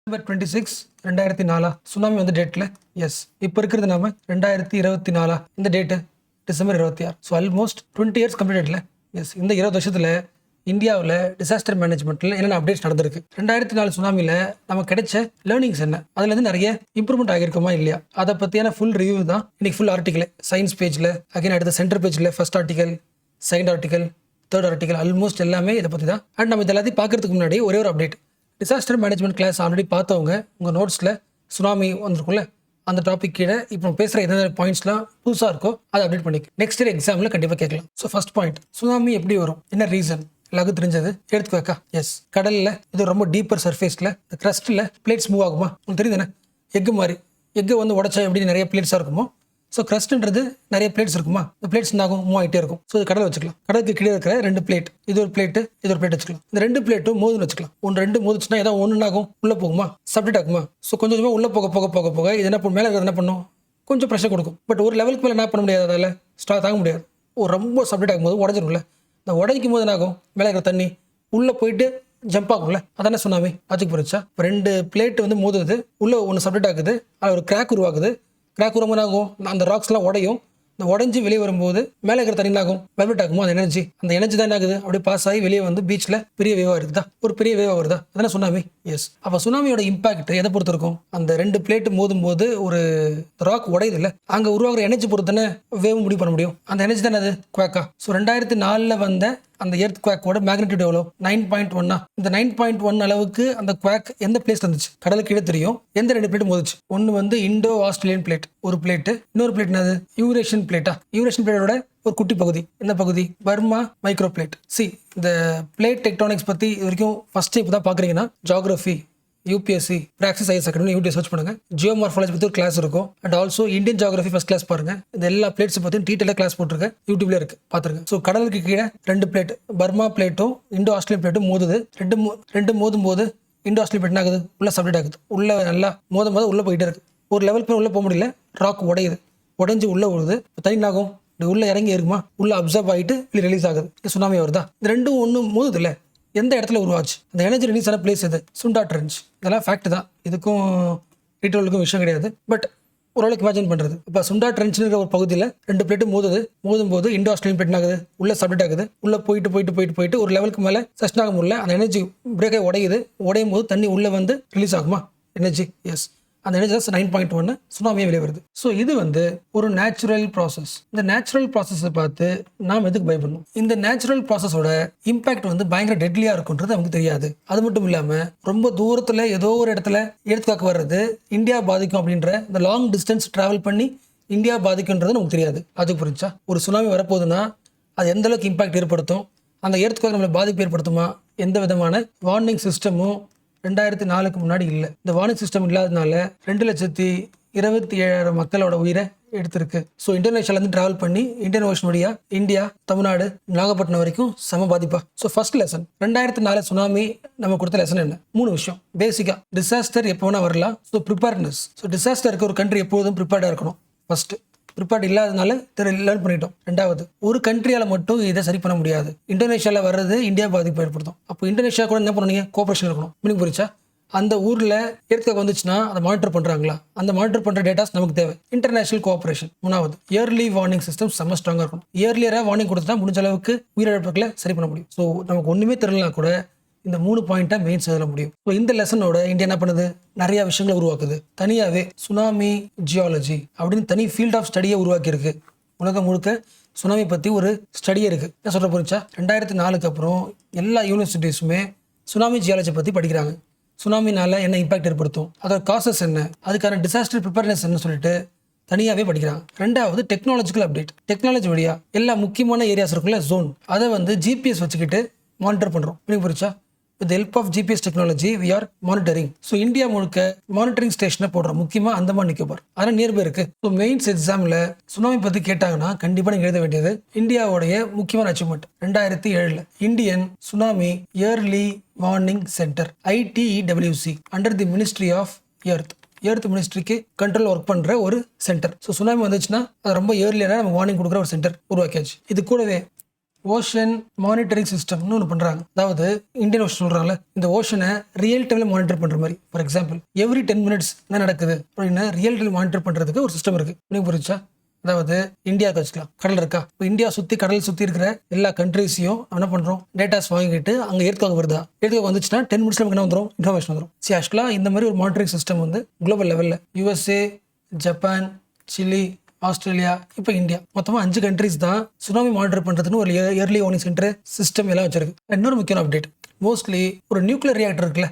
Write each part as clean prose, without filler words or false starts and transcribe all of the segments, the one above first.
November 26, 2004 tsunami வந்து டேட்டில் S. இப்போ இருக்கிறது நாம 2024 இந்த date December 26. So almost 20 years கம்ப்ளீட்டட்ல எஸ். இந்த 20 வருஷத்தில் இந்தியாவில் டிசாஸ்டர் மேனேஜ்மெண்ட்டில் என்னென்ன அப்டேட்ஸ் நடந்திருக்கு, 2004 சுனாமியில் நமக்கு கிடைச்ச லேர்னிங்ஸ் என்ன, அதுலேருந்து நிறைய இம்ப்ரூவ்மெண்ட் ஆகிருக்குமா இல்லையா, அதை பற்றியான ஃபுல் ரிவ்யூ தான் இன்னைக்கு ஃபுல் ஆர்டிக்கல் சயின்ஸ் பேஜில், அகைன் அடுத்த சென்டர் பேஜில் first article, second article, third article, almost எல்லாமே இதை பற்றி தான். அண்ட் நம்ம இது எல்லாத்தையும் பார்க்கறதுக்கு முன்னாடி ஒரே ஒரு update. Disaster management class already பார்த்தவங்க உங்கள் நோட்ஸில் சுனாமி வந்திருக்கும்ல, அந்த டாபிக் கீழே இப்போ பேசுகிற எந்தெந்த பாயிண்ட்ஸ்லாம் புதுசாக இருக்கோ அதை அப்டேட் பண்ணிக்க. நெக்ஸ்ட் இயர் எக்ஸாமில் கண்டிப்பாக கேட்கலாம். ஸோ ஃபர்ஸ்ட் பாயிண்ட், சுனாமி எப்படி வரும், என்ன ரீசன் எல்லாருக்கும் தெரிஞ்சது. எடுத்துக்கோக்கா எஸ், கடலில் இது ரொம்ப டீப்பர் சர்ஃபேஸில் இந்த கிரஸ்ட்டில் பிளேட்ஸ் மூவ் ஆகுமா உங்களுக்கு தெரியுது தானே. எக்கு மாதிரி எக்கு வந்து உடச்சா எப்படி நிறைய பிளேட்ஸாக இருக்குமோ, ஸோ கிரஸ்ட்ன்றது நிறைய பிளேட்ஸ் இருக்குமா, இந்த பிளேட்ஸ் என்னாகும் மூவ் ஆகிட்டே இருக்கும். ஸோ இது கடல் வச்சுக்கலாம். கடலுக்கு கீழே இருக்கிற 2 பிளேட், இது ஒரு பிளேட்டு இது ஒரு பிளேட் வச்சுக்கலாம். இந்த 2 பிளேட்டும் மோதுன்னு வச்சுக்கலாம். ஒன்று 2 மோதுச்சுன்னா ஏதாவது ஒன்றுனாகும் உள்ளே போகுமா, சப்டேட் ஆகுமா. ஸோ கொஞ்சம் கொஞ்சமாக உள்ளே போக போக போக போக இது என்ன மேலே இருக்கிறது என்ன பண்ணும், கொஞ்சம் ப்ரெஷர் கொடுக்கும். பட் ஒரு லெவலுக்கு மேலே என்ன பண்ண முடியாது, அதில் தாங்க முடியாது. ரொம்ப சப்டேட் ஆகும்போது உடஞ்சிரும்ல. இந்த உடைக்கும் போது என்னாகும், மேலே இருக்கிற தண்ணி உள்ளே போயிட்டு ஜம்ப் ஆகும்ல, அதானே சுனாமி. அதுக்கு புரிச்சா இப்போ 2 பிளேட் வந்து மோதுது, உள்ளே ஒன்று சப்டேட் ஆகுது, அதில் ஒரு கிராக் உருவாகுது. கிராக் உருவாகும் ஆகும், அந்த ராக்ஸ்லாம் உடையும். இந்த உடஞ்சி வெளியே வரும்போது மேலே இருக்கிற தண்ணி ஆகும், வைப்ரேட் ஆகுமோ அந்த எனர்ஜி தான் என்ன ஆகுது, அப்படியே பாஸ் ஆகி வெளியே வந்து பீச்சில் பெரிய வேவா இருக்குதா, ஒரு பெரிய வேவா வருதா, அதானே சுனாமி. எஸ். அப்போ சுனாமியோட இம்பாக்ட் எதை பொறுத்து இருக்கும், அந்த 2 பிளேட் மோதும் போது ஒரு ராக் உடையுது இல்லை, அங்கே உருவாகிற எனர்ஜி பொறுத்து தானே வேவ் முடிவு பண்ண முடியும். அந்த எனர்ஜி தானே அது குவாக்கா. ஸோ 2004 வந்த அந்த எர்த் குவாக்கோட மேக்னிடியூட் எவ்வளோ, 9.1. இந்த 9.1 அளவுக்கு அந்த குவாக் எந்த பிளேஸ் இருந்துச்சு, கடலுக்கு கீழே தெரியும். எந்த 2 பிளேட் மோதிச்சு, ஒன்று வந்து இண்டோ ஆஸ்திரேலியன் பிளேட் ஒரு பிளேட்டு, இன்னொரு பிளேட் என்னது யூரேஷியன் பிளேட்டா. யூரேஷியன் பிளேட்டோட ஒரு குட்டி பகுதி, என்ன பகுதி, பர்மா மைக்ரோ பிளேட். இந்த பிளேட் டெக்டானிக்ஸ் பற்றி இது வரைக்கும் ஃபர்ஸ்ட் டைம் இப்போ தான் பார்க்குறீங்கன்னா geography UPSC Praxis IAS academy YouTube search பண்ணுங்க. ஜியோமார்ஃபாலஜி பற்றி ஒரு கிளாஸ் இருக்கும். And also Indian geography first class பாருங்க. இந்த எல்லா பிளேட்ஸ் பற்றி டீட்டெயிலாக கிளாஸ் போட்டிருக்கேன், யூடியூப்ல இருக்கு, பார்த்துருங்க. ஸோ கடலுக்கு கீழே 2 பிளேட், பர்மா பிளேட்டும் இண்டோ ஆஸ்திரேலியன் பிளேட்டும் மோதுது. ரெண்டு மோதும் போது இண்டோ ஆஸ்திரேலியன் பிளேட் என்ன ஆகுது, உள்ள சப்டேட் ஆகுது. உள்ள நல்லா மோதும் போது உள்ள போயிட்டே இருக்கு. ஒரு லெவலுக்கு உள்ள போக முடியல, ராக் உடையுது, உடஞ்சி உள்ள விழுது. தனி ஆகும், உள்ள இறங்கி இருக்குமா, உள்ள அப்சர்வ் ஆகிட்டு ரிலீஸ் ஆகுது. சுனாமி வருதா. இந்த ரெண்டும் ஒன்று மோதுது இல்லை, எந்த இடத்துல உருவாச்சு, அந்த எனர்ஜி ரிலீஸ் ஆன பிளேஸ் எது, சுண்டா ட்ரென்ச். இதெல்லாம் ஃபேக்ட் தான், இதுக்கும் டீட்டெயிலுக்கும் விஷயம் கிடையாது. பட் ஓரளவுக்கு இமேஜின் பண்ணுறது. இப்போ சுண்டா ட்ரென்ச்னுங்கிற ஒரு பகுதியில் 2 பிளேட்டு மோதும் போது இண்டோ ஆஸ்திரேலியன் பிளேட் ஆகுது, உள்ள சப்டேட் ஆகுது. உள்ள போயிட்டு ஒரு லெவலுக்கு மேலே சஸ்டன் ஆக முடியல, அந்த எனர்ஜி பிரேக் ஆகி உடையும் போது தண்ணி உள்ள வந்து ரிலீஸ் ஆகுமா எனர்ஜி. எஸ், அந்த எனர்ஜி 9.1 சுனாமியே வெளியே வருது. ஸோ இது வந்து ஒரு நேச்சுரல் ப்ராசஸ். இந்த நேச்சுரல் ப்ராசஸை பார்த்து நாம் எதுக்கு பயப்படணும். இந்த நேச்சுரல் ப்ராசஸோட இம்பாக்ட் வந்து பயங்கர டெட்லியா இருக்குன்றது நமக்கு தெரியாது. அது மட்டும் இல்லாமல் ரொம்ப தூரத்தில் ஏதோ ஒரு இடத்துல எடுத்துக்காக்க வர்றது இந்தியா பாதிக்கும் அப்படின்ற இந்த லாங் டிஸ்டன்ஸ் டிராவல் பண்ணி இந்தியா பாதிக்குன்றது நமக்கு தெரியாது. அதுக்கு புரிஞ்சா ஒரு சுனாமி வரப்போகுதுன்னா அது எந்த அளவுக்கு இம்பாக்ட் ஏற்படுத்தும், அந்த எர்த்குவேக் நம்மளை பாதிப்பு ஏற்படுத்துமா, எந்த விதமான வார்னிங் சிஸ்டமும் 2004 முன்னாடி இல்லை. இந்த வார்னிங் சிஸ்டம் இல்லாததுனால 2,27,000 மக்களோட உயிரை எடுத்திருக்கு. ஸோ இந்தோனேஷியாவிலேருந்து டிராவல் பண்ணி இந்தியன் ஓஷன் வழியா இந்தியா, தமிழ்நாடு, நாகப்பட்டினம் வரைக்கும் சம பாதிப்பா. ஸோ ஃபர்ஸ்ட் லெசன் 2004 சுனாமி நம்ம கொடுத்த லெசன் என்ன, 3 விஷயம். பேசிக்கா டிசாஸ்டர் எப்போ வேணா வரலாம். So preparedness. ஸோ டிசாஸ்டருக்கு ஒரு கண்ட்ரி எப்போதும் ப்ரிப்பேர்டாக இருக்கணும். ஃபர்ஸ்ட் ப்ரிப்பேர்ட் இல்லாதனால லேர்ன் பண்ணிட்டோம். 2வது, ஒரு கண்ட்ரியால மட்டும் இதை சரி பண்ண முடியாது. இந்தோனேஷியாவில் வர்றது இந்தியா பாதிப்பு ஏற்படுத்தும். அப்போ இந்தோனேஷியா கூட என்ன பண்ணுவீங்க, கோஆபரேஷன் இருக்கணும். மீனிங் புரிச்சா, அந்த ஊரில் எர்த்குவேக் வந்துச்சுன்னா அதை மானிட்டர் பண்ணுறாங்களா, அந்த மானிட்டர் பண்ணுற டேட்டாஸ் நமக்கு தேவை. International cooperation. 3வது, இயர்லி வார்னிங் சிஸ்டம் செம்ம ஸ்ட்ராங்காக இருக்கணும். இயர்லியராக வார்னிங் கொடுத்தா முடிஞ்ச அளவுக்கு உயிரிழப்புகளை சரி பண்ண முடியும். ஸோ நமக்கு ஒன்றுமே தெரியலனா கூட இந்த 3 பாயிண்ட்டை மெயின் எழுத முடியும். ஸோ இந்த லெசனோட இந்தியா என்ன பண்ணுது, நிறைய விஷயங்களை உருவாக்குது. தனியாகவே சுனாமி ஜியாலஜி அப்படின்னு தனி ஃபீல்ட் ஆஃப் ஸ்டடியை உருவாக்கியிருக்கு. உலகம் முழுக்க சுனாமி பற்றி ஒரு ஸ்டடியே இருக்குது. என்ன சொல்கிற புரிஞ்சா, 2004 அப்புறம் எல்லா யூனிவர்சிட்டிஸுமே சுனாமி ஜியாலஜி பற்றி படிக்கிறாங்க. சுனாமினால என்ன இம்பாக்ட் ஏற்படுத்தும், அதோட காசஸ் என்ன, அதுக்கான டிசாஸ்டர் ப்ரிப்பேர்னஸ் என்ன சொல்லிட்டு தனியாகவே படிக்கிறாங்க. 2வது, டெக்னாலஜிக்கல் அப்டேட். டெக்னாலஜி வழியா எல்லா முக்கியமான ஏரியாஸ் இருக்குல்ல, ஜோன், அதை வந்து ஜிபிஎஸ் வச்சுக்கிட்டு மானிட்டர் பண்ணுறோம். மீனிங் புரிச்சா, with the help of GPS technology we are monitoring. So India முழுக்க மானிட்டரிங் ஸ்டேஷனை போடுறோம், முக்கியமாக அந்தமான் நிக்கோபார், அதனால் நியர்பை இருக்கு. ஸோ மெயின்ஸ் எக்ஸாமில் சுனாமி பற்றி கேட்டாங்கன்னா கண்டிப்பாக நீங்கள் எழுத வேண்டியது இந்தியாவுடைய முக்கியமான achievement 2007 Indian tsunami early warning centre ITEWC under the ministry of earth மினிஸ்ட்ரிக்கு கண்ட்ரோல் ஒர்க் பண்ணுற ஒரு சென்டர். ஸோ சுனாமி வந்துச்சுன்னா அது ரொம்ப இயர்லியராக நம்ம வார்னிங் கொடுக்குற ஒரு சென்டர் உருவாக்கியாச்சு. இது கூடவே ஓஷன் மானிட்டரிங் சிஸ்டம்னு ஒன்று பண்ணுறாங்க. அதாவது இந்தியன் ஓஷன் சொல்கிறாங்களே, இந்த ஓஷனை ரியல் டைமில் மானிட்டர் பண்ணுற மாதிரி. ஃபார் எக்ஸாம்பிள் எவ்ரி 10 minutes என்ன நடக்குது அப்படின்னு ரியல் டைம் மானிட்டர் பண்ணுறதுக்கு ஒரு சிஸ்டம் இருக்குது. நீங்கள் புரிஞ்சா? அதாவது இந்தியாவுக்கு வச்சுக்கலாம், கடல் இருக்கா, இப்போ இந்தியா சுற்றி கடல் சுற்றி இருக்கிற எல்லா கண்ட்ரீஸையும் என்ன பண்ணுறோம், டேட்டாஸ் வாங்கிட்டு அங்கே ஏற்காக வருதா, ஏற்காக வந்துச்சுன்னா 10 minutes நமக்கு என்ன வந்துடும், இன்ஃபர்மேஷன் வந்துடும். சரி, ஆக்சுவலாக இந்த மாதிரி ஒரு மானிட்டரிங் சிஸ்டம் வந்து குளோபல் லெவலில் USA, ஜப்பான், சிலி, ஆஸ்திரேலியா, இப்போ இந்தியா, மொத்தமாக 5 கண்ட்ரீஸ் தான் சுனாமி மானிட்டர் பண்ணுறதுன்னு ஒரு இயர்லி வார்னிங் சென்டர் சிஸ்டம் எல்லாம் வச்சிருக்கு. இன்னொரு முக்கியமான அப்டேட், மோஸ்ட்லி ஒரு நியூக்ளியர் ரியாக்டர் இருக்குல்ல,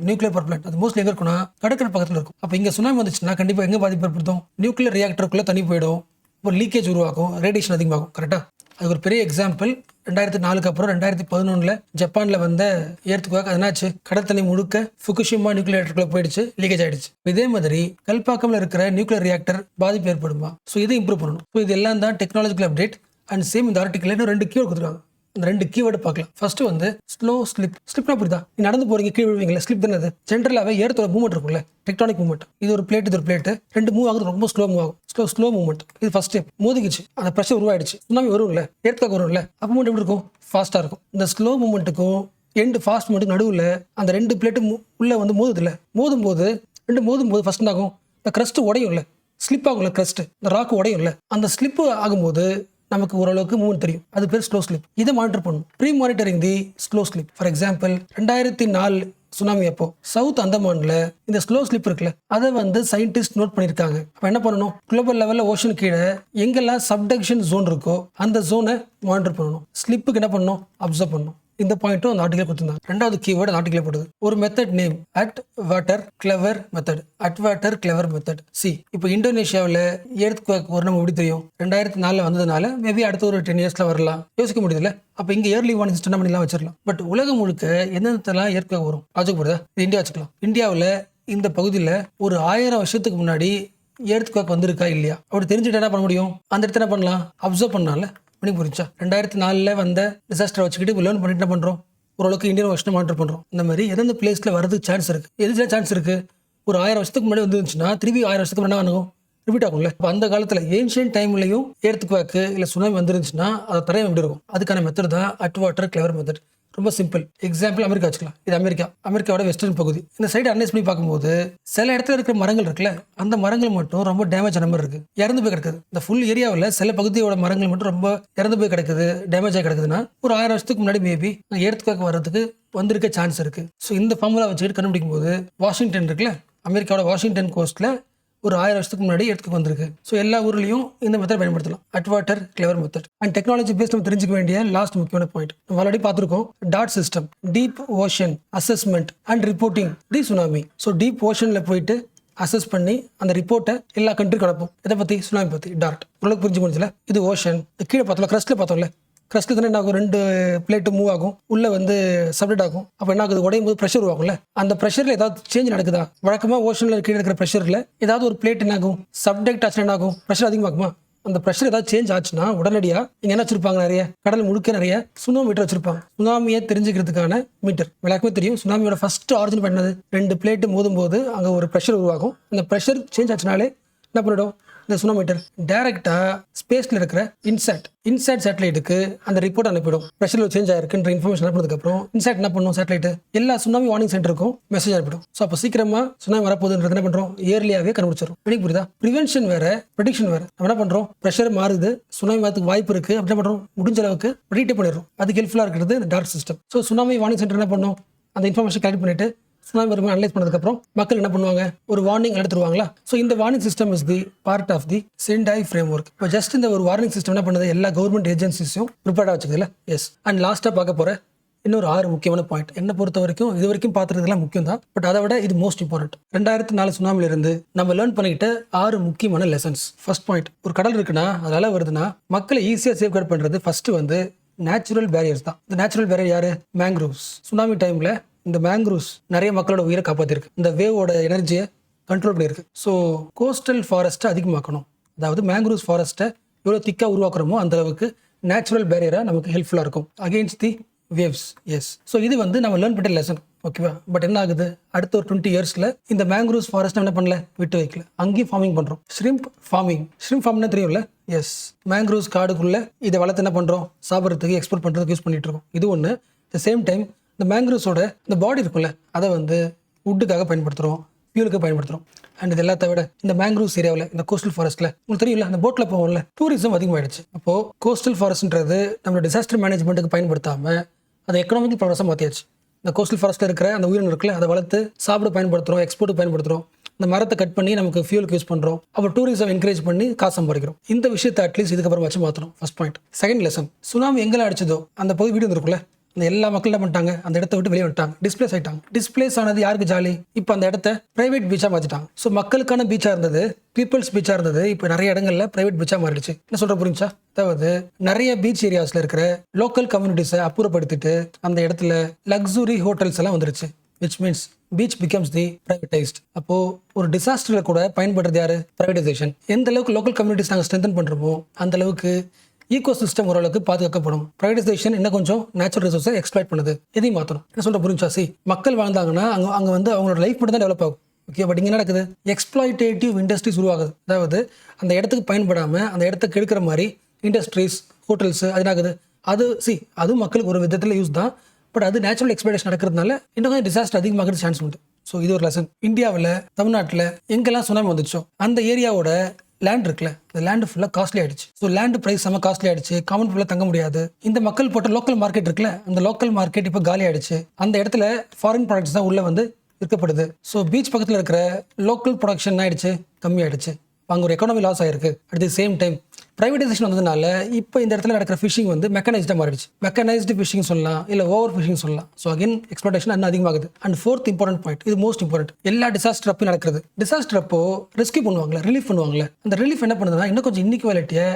நியூக்ளியர் பவர் பிளான்ட், அது மோஸ்ட்லி எங்கே இருக்குன்னா கடற்கரை பக்கத்தில் இருக்கும். அப்போ இங்கே சுனாமி வந்துச்சுன்னா கண்டிப்பாக எங்கே பாதிப்பு ஏற்படுத்தும், நியூக்ளியர் ரியாக்டருக்குள்ளே தண்ணி போயிடும், ஒரு லீக்கேஜ் உருவாக்கும், ரேடியேஷன் அதிகமாகும். கரெக்டாக அது ஒரு பெரிய எக்ஸாம்பிள். 2004 அப்புறம் 2011 ஜப்பான்ல வந்த ஏர்த்துக்குவாக்கு என்னாச்சு, கடல் தண்ணி முழுக்க ஃபுகுஷிமா நியூக்ளியர் ரியாக்டருக்குள்ள போயிடுச்சு, லீக்கேஜ் ஆயிடுச்சு. இதே மாதிரி கல்பாக்கம்ல இருக்கிற நியூக்ளியர் ரியாக்டர் பாதிப்பு ஏற்படுமா, ஸோ இதை இம்ப்ரூவ் பண்ணணும். ஸோ இது எல்லாம் தான் டெக்னாலஜிக்கல் அப்டேட். அண்ட் சேம் இந்த ஆர்டிக்கல் இன்னும் 2 கீவேர்ட் கொடுத்துருக்காங்க. இந்த 2 கீவேர்டு பார்க்கலாம். ஃபர்ஸ்ட் வந்து ஸ்லோ ஸ்லிப். ஸ்லிப்னா புரியுதா, நீ நடந்து போறீங்க கீழே விழுவீங்களா, ஸ்லிப் தானே. அது ஜென்ரலாகவே ஏர்த்தோட மூவ்மெண்ட் இருக்கும்ல, டெக்டானிக் மூவ்மெண்ட். இது ஒரு பிளேட், இது ஒரு பிளேட், 2 மூவ் ஆகுது, ரொம்ப ஸ்லோ மூவ் ஆகும், ஸ்லோ மூவ்மெண்ட். இது ஃபர்ஸ்ட் ஸ்டெப். மோதிக்கிச்சு, அந்த ப்ரெஷர் உருவாயிடுச்சு, சுனாமி வரும்ல, ஏர்த்காக வரும்ல, அப்போ மூவ்மெண்ட் எப்படி இருக்கும், ஃபாஸ்ட்டாக இருக்கும். இந்த ஸ்லோ மூவ்மெண்ட்டுக்கும் எண்டு ஃபாஸ்ட் மூவ்மெண்ட்டுக்கு நடுவில் அந்த 2 பிளேட்டு உள்ள வந்து மோதுதில்ல, மோதும்போது ஃபர்ஸ்ட் ஆகும், இந்த கிரஸ்ட் உடையும்ல, ஸ்லிப் ஆகும்ல, கிரஸ்ட் இந்த ராக்கு உடையும்ல, அந்த ஸ்லிப் ஆகும்போது நமக்கு ஓரளவுக்கு மூவ்மெண்ட் தெரியும், அது பேர் ஸ்லோ ஸ்லிப். இதை மானிட்டர் பண்ணணும், pre monitoring the slow slip. For example 2004 tsunami அப்போ சவுத் அந்தமான்ல இந்த ஸ்லோ ஸ்லிப் இருக்குல்ல, அதை வந்து சயின்டிஸ்ட் நோட் பண்ணியிருக்காங்க. அப்போ என்ன பண்ணணும், குளோபல் லெவலில் ஓஷன் கீழே எங்கெல்லாம் சப்டக்ஷன் ஜோன் இருக்கோ அந்த ஜோனை மானிட்டர் பண்ணணும். ஸ்லிப்புக்கு என்ன பண்ணணும், அப்சர்வ் பண்ணணும். இந்த பாயிண்ட்டும் அந்த ஆர்டிகல் கொடுத்துருந்தாங்க. 2வது கீவேர்டு அந்த ஆர்டிகல் போடுது, ஒரு method name at water clover method. இப்போ இந்தோனேஷியாவில் எர்த்குவேக் ஒரு நம்ம எப்படி தெரியும், 2004 வந்ததுனால மேபி அடுத்த ஒரு 10 yearsல வரலாம், யோசிக்க முடியுதுல்ல. அப்போ இங்கே இயர்லி வார்னிங் சிஸ்டம் பண்ணிலாம் வச்சிடலாம். பட் உலகம் முழுக்க எந்தெல்லாம் எர்த்குவேக் வரும் லாஜிக் போடுதா, இந்தியா வச்சுக்கலாம். இந்தியாவில் இந்த பகுதியில் ஒரு 1000 வருஷத்துக்கு முன்னாடி எர்த்குவேக் வந்திருக்கா இல்லையா அப்படி தெரிஞ்சுட்டு என்ன பண்ண முடியும், அந்த இடத்த என்ன பண்ணலாம், அப்சர்வ் பண்ணலாம்ல. பண்ணி புரிஞ்சா 2004 வந்த டிசாஸ்டர் வச்சுக்கிட்டு இப்போ லேர்ன் பண்ணிட்டு என்ன பண்ணுறோம், ஓரளவுக்கு இந்தியன் வருஷம் மானிட்டர் பண்ணுறோம். இந்த மாதிரி எந்தெந்த பிளேஸில் வரதுக்கு சான்ஸ் இருக்குது, எதுல சான்ஸ் இருக்குது, ஒரு 1000 வருஷத்துக்கு முன்னாடி வந்துருந்துச்சுன்னா திருப்பி 1000 வருஷத்துக்கு என்ன ஆகும், ரிப்பீட் ஆகும்ல. இப்போ அந்த காலத்தில் ஏன்ஷியன்ட் டைம்லையும் எர்த்குவேக் இல்லை சுனாமி வந்துருந்துச்சுன்னா அதை தரையும் எப்படி இருக்கும், அதுக்கான மெத்தட் தான் அட் வாட்டர் கிளவர் மெத்தட். ரொம்ப சிம்பிள். எக்ஸாம்பிள் அமெரிக்கா வச்சுக்கலாம். இது அமெரிக்காவோட வெஸ்டர்ன் பகுதி. இந்த சைடு அனலைஸ் பண்ணி பார்க்கும்போது சில இடத்துல இருக்கிற மரங்கள் இருக்குல்ல, அந்த மரங்கள் மட்டும் ரொம்ப டேமேஜ் ஆன மாதிரி இருக்கு, இறந்து போய் கிடக்குது. இந்த ஃபுல் ஏரியாவில் சில பகுதியோட மரங்கள் மட்டும் ரொம்ப இறந்து போய் கிடக்குது, டேமேஜ் ஆகி கிடக்குதுன்னா ஒரு 1000 வருஷத்துக்கு முன்னாடி மேபி எர்த்குவேக் வர்றதுக்கு வந்திருக்க சான்ஸ் இருக்கு. ஸோ இந்த ஃபார்முலா வச்சுக்கிட்டு கண்டுபிடிக்கும் போது வாஷிங்டன் இருக்குல்ல, அமெரிக்காவோட வாஷிங்டன் கோஸ்ட்ல ஒரு 1000 வருஷத்துக்கு முன்னாடி எர்த்குவேக் வந்திருக்கு. ஸோ எல்லா ஊர்லையும் இந்த மெத்தட் பயன்படுத்தலாம், at water clover method. And technology based நம்ம தெரிஞ்சுக்க வேண்டிய லாஸ்ட் முக்கியமான பாயிண்ட் நம்ம ஆல்ரெடி பார்த்துருக்கோம், டாட் system, deep ocean assessment and reporting the tsunami. So deep ஓஷனில் போயிட்டு அசஸ் பண்ணி அந்த ரிப்போர்ட்டை எல்லா கண்ட்ரிக்கும் அனுப்பும். இதை பற்றி சுனாமி பற்றி டாட் ஓரளவுக்கு புரிஞ்சு முடிஞ்சல. இது ஓஷன். கீழே பார்த்தோம்ல, கிரஸ்ட்ல பார்த்தோம்ல, கிரஸ்ட்ல தானே என்ன ஆகும், 2 பிளேட்டு மூவ் ஆகும், உள்ள வந்து சப்ரேட் ஆகும். அப்போ என்ன ஆகுது, உடையும் போது ப்ரெஷர் உருவாகும்ல, அந்த ப்ரெஷர்ல ஏதாவது சேஞ்ச் நடக்குதா, வழக்கமாக ஓஷன்ல கீழே இருக்கிற ப்ரெஷர்ல ஏதாவது ஒரு பிளேட் என்ன ஆகும், சப்டெக்ட் ஆச்சுன்னா என்ன ஆகும், ப்ரெஷர் அதிகமாகுமா. அந்த ப்ரெஷர் ஏதாவது சேஞ்ச் ஆச்சுன்னா உடனடியாக இங்கே என்ன வச்சிருப்பாங்க, நிறைய கடல் முழுக்க நிறைய சுனாமி மீட்டர் வச்சிருப்பாங்க. சுனாமியை தெரிஞ்சுக்கிறதுக்கான மீட்டர். விளக்கமே தெரியும், சுனாமியோட ஃபர்ஸ்ட் ஆரிஜின் பண்ணது 2 பிளேட்டு மோதும் போது அங்கே ஒரு ப்ரெஷர் உருவாகும். அந்த ப்ரெஷர் சேஞ்ச் ஆச்சுனாலே என்ன பண்ணிடும், இந்த சுனாமீட்டர் டைரக்டா ஸ்பேஸ்ல இருக்கிற இன்சாட் சேட்டலைட்டுக்கு அந்த ரிப்போர்ட் அனுப்பிடும். ப்ரெஷர்ல சேஞ்ச் ஆயிருக்குன்ற இன்ஃபர்மேஷன் அனுப்பினதுக்கு அப்புறம் இன்சாட் என்ன பண்ணும், சேட்டலைட் எல்லா சுனாமி வார்னிங் சென்டருக்கும் மெசேஜ் அனுப்பிடும். ஸோ அப்போ சீக்கிரமா சுனாமி வரப்போகுதுன்றது என்ன பண்றோம், இயர்லியாவே கண்டுபிடிச்சிடும். எனக்கு புரியுதா, ப்ரிவென்ஷன் வேற ப்ரெடிக்ஷன் வேற. நம்ம என்ன பண்றோம், ப்ரெஷர் மாறுது, சுனாமி வரதுக்கு வாய்ப்பு இருக்கு, அப்படி என்ன பண்றோம், முடிஞ்ச அளவுக்கு ப்ரெடிக்ட் பண்ணிடுறோம். அதுக்கு ஹெல்ப்ஃபுல்லா இருக்கிறது இந்த டாட் system. So tsunami warning centre என்ன பண்ணும், அந்த இன்ஃபர்மேஷன் கலெக்ட் பண்ணிட்டு சுனாமி வரும்போது அனலைஸ் பண்ணதுக்கப்புறம் மக்கள் என்ன பண்ணுவாங்க, ஒரு வார்னிங் எடுத்துருவாங்களா. ஸோ இந்த warning system is the part of the Sendai framework. இப்போ ஜஸ்ட் இந்த ஒரு வார்னிங் சிஸ்டம் என்ன பண்ணுது, எல்லா கவர்மெண்ட் ஏஜென்சிஸும் ப்ரிப்பேர்டாக வச்சுக்கல. எஸ். அண்ட் லாஸ்ட்டாக பார்க்க போகிற இன்னொரு 6 முக்கியமான பாயிண்ட் என்னை பொறுத்த வரைக்கும் இது வரைக்கும் பார்த்துறதுலாம் முக்கியம் தான், பட் அதை விட இது மோஸ்ட் இம்பார்ட்டன்ட். 2004 சுனாமிலிருந்து நம்ம லேர்ன் பண்ணிக்கிட்ட 6 முக்கியமான லெசன்ஸ். ஃபர்ஸ்ட் பாயிண்ட், ஒரு கடல் இருக்குன்னா அதனால வருதுன்னா மக்களை ஈஸியாக சேஃப்கார்ட் பண்ணுறது ஃபர்ஸ்ட் வந்து நேச்சுரல் பேரியர்ஸ் தான். இந்த நேச்சுரல் பேரியர் யாரு, மேங்க்ரோவ்ஸ். சுனாமி டைமில் இந்த மேங்க்ரூவ்ஸ் நிறைய மக்களோட உயிரை காப்பாற்றிருக்கு, இந்த வேவோட எனர்ஜியை கண்ட்ரோல் பண்ணியிருக்கு. ஸோ கோஸ்டல் ஃபாரஸ்ட்டை அதிகமாக்கணும், அதாவது மேங்க்ரூவ்ஸ் ஃபாரஸ்ட்டை எவ்வளோ திக்காக உருவாக்குறோமோ அந்த அளவுக்கு நேச்சுரல் பேரியராக நமக்கு ஹெல்ப்ஃபுல்லாக இருக்கும் against the waves. Yes. So இது வந்து நம்ம லேர்ன் பண்ண லெசன். ஓகேவா. பட் என்ன ஆகுது, அடுத்த ஒரு 20 இயர்ஸில் இந்த மேங்க்ரூவ்ஸ் ஃபாரஸ்ட் என்ன பண்ணல, விட்டு வைக்கல, அங்கேயும் ஃபார்மிங் பண்ணுறோம். ஷ்ரிம்ப் ஃபார்ம்னு தெரியும்ல. எஸ், மேங்க்ரூவ்ஸ் காடுக்குள்ளே இதை வளர்த்து என்ன பண்ணுறோம், சாப்பிட்றதுக்கு எக்ஸ்போர்ட் பண்ணுறதுக்கு யூஸ் பண்ணிட்டு இருக்கோம். இது ஒன்று. த சேம் டைம் இந்த மேங்க்ரூவ்ஸோட இந்த பாடி இருக்குல்ல, அதை வந்து வுட்டுக்காக பயன்படுத்துகிறோம், ஃபியூலுக்கு பயன்படுத்துகிறோம். அண்ட் இது எல்லாத்த விட இந்த மேங்க்ரூவ்ஸ் ஏரியாவில், இந்த கோஸ்டல் ஃபாரஸ்ட்டில் உங்களுக்கு தெரியும்ல, அந்த போட்டில் போவோம்ல, டூரிசம் அதிகமாகிடுச்சு. அப்போது கோஸ்டல் ஃபாரஸ்ட்ன்றது நம்மளோட டிசாஸ்டர் மேனேஜ்மெண்ட்டுக்கு பயன்படுத்தாமல் அதை எக்கனாமிக் ப்ராசஸாக மாற்றியாச்சு. இந்த கோஸ்டல் ஃபாரஸ்ட்டில் இருக்கிற அந்த உயிரினம் இருக்குல்ல, அதை வளர்த்து சாப்பிட பயன்படுத்துகிறோம், எக்ஸ்போர்ட்டுக்கு பயன்படுத்துகிறோம். இந்த மரத்தை கட் பண்ணி நமக்கு ஃபியூலுக்கு யூஸ் பண்ணுறோம். அப்புறம் டூரிசம் என்கரேஜ் பண்ணி காசு சம்பாதிக்கிறோம். இந்த விஷயத்தை அட்லீஸ்ட் இதுக்கப்புறம் வச்சு மாற்றணும். First point. Second lesson, tsunami எங்கெல்லாம் அடிச்சதோ அந்த பகுதி வீடு இருக்குல்ல, அந்த எல்லா மக்கள் என்ன பண்ணிட்டாங்க, அந்த இடத்த விட்டு வெளியே வந்துட்டாங்க, டிஸ்பிளேஸ் ஆயிட்டாங்க. டிஸ்பிளேஸ் ஆனது யாருக்கு ஜாலி, இப்போ அந்த இடத்த பிரைவேட் பீச்சாக மாற்றிட்டாங்க. ஸோ மக்களுக்கான பீச்சாக இருந்தது, பீப்புள்ஸ் பீச்சாக இருந்தது, இப்போ நிறைய இடங்கள்ல பிரைவேட் பீச்சாக மாறிடுச்சு. என்ன சொல்ற புரிஞ்சா, அதாவது நிறைய பீச் ஏரியாஸ்ல இருக்கிற லோக்கல் கம்யூனிட்டிஸை அப்புறப்படுத்திட்டு அந்த இடத்துல லக்ஸுரி ஹோட்டல்ஸ் எல்லாம் வந்துருச்சு. Which means beach becomes the privatised. அப்போ ஒரு டிசாஸ்டர்ல கூட பயன்படுறது யாரு, பிரைவேடைசேஷன். எந்த அளவுக்கு லோக்கல் கம்யூனிட்டிஸ் நாங்கள் ஸ்ட்ரென்தன் பண்றோமோ அந்த அளவுக்கு ஈகோ சிஸ்டம் ஓரளவுக்கு பாதுகாக்கப்படும். பிரைவேடைசேஷன் என்ன கொஞ்சம் நேச்சுரல் ரிசோர்ஸை எக்ஸ்ப்ளாய்ட் பண்ணுது. எதையும் மாற்றணும். என்ன சொல்ற புரிஞ்சா, மக்கள் வாழ்ந்தாங்கன்னா அங்க வந்து அவங்களோட லைஃப் மட்டும் தான் டெவலப் ஆகும். ஓகே, பட் இங்கே நடக்குது, எக்ஸ்ப்ளாய்டேட்டிவ் இண்டஸ்ட்ரீஸ் உருவாகுது. அதாவது அந்த இடத்துக்கு பயன்படாமல் அந்த இடத்த கெடுக்கிற மாதிரி இண்டஸ்ட்ரீஸ், ஹோட்டல்ஸ், அது ஆகுது. அதுவும் மக்களுக்கு ஒரு விதத்தில் யூஸ் தான். பட் அது நேச்சுரல் எக்ஸ்ப்ளாய்டேஷன் நடக்கிறதுனால இன்னும் கொஞ்சம் டிசாஸ்டர் அதிகமாகிறது சான்ஸ் உண்டு. ஸோ இது ஒரு லெசன். இந்தியாவில், தமிழ்நாட்டில் எங்கெல்லாம் சுனாமி வந்துச்சோ அந்த ஏரியாவோட லேண்ட் இருக்குல்ல, அந்த லேண்டு ஃபுல்லாக காஸ்ட்லி ஆயிடுச்சு. ஸோ லேண்டு ப்ரைஸ் செம்ம காஸ்ட்லி ஆயிடுச்சு. காமன் ஃபுல்லாக தங்க முடியாது. இந்த மக்கள் போட்ட லோக்கல் மார்க்கெட் இருக்குல்ல, அந்த லோக்கல் மார்க்கெட் இப்போ காலி ஆயிடுச்சு. அந்த இடத்துல ஃபாரின் ப்ராடக்ட்ஸ் தான் உள்ள வந்து விற்கப்படுது. ஸோ பீச் பக்கத்தில் இருக்கிற லோக்கல் ப்ரொடக்ஷன் ஆயிடுச்சு, கம்மி ஆயிடுச்சு. அங்கே ஒரு எக்கானமி லாஸ் ஆயிருக்கு. At the same time privatisation வந்ததுனால இப்போ இந்த இடத்துல நடக்கிற ஃபிஷிங் வந்து மெக்கனைஸ்டாக மாறிடுச்சு. மெக்கனைஸ்டு ஃபிஷிங் சொல்லலாம், இல்லை ஓவர் ஃபிஷிங் சொல்லலாம். ஸோ அகைன் எக்ஸ்ப்ளாய்டேஷன் இன்னும் அதிகமாகுது. அண்ட் ஃபோர்த் இம்பார்ட்டன்ட் பாயிண்ட், இது மோஸ்ட் இம்பார்ட்டன்ட், எல்லா டிசாஸ்டர் அப்போ நடக்கிறது. டிசாஸ்டர் அப்போ ரெஸ்கியூ பண்ணுவாங்களே, ரிலீஃப் பண்ணுவாங்களே, அந்த ரிலீஃப் என்ன பண்ணுதுன்னா இன்னும் கொஞ்சம் இன்இக்வாலிட்டியை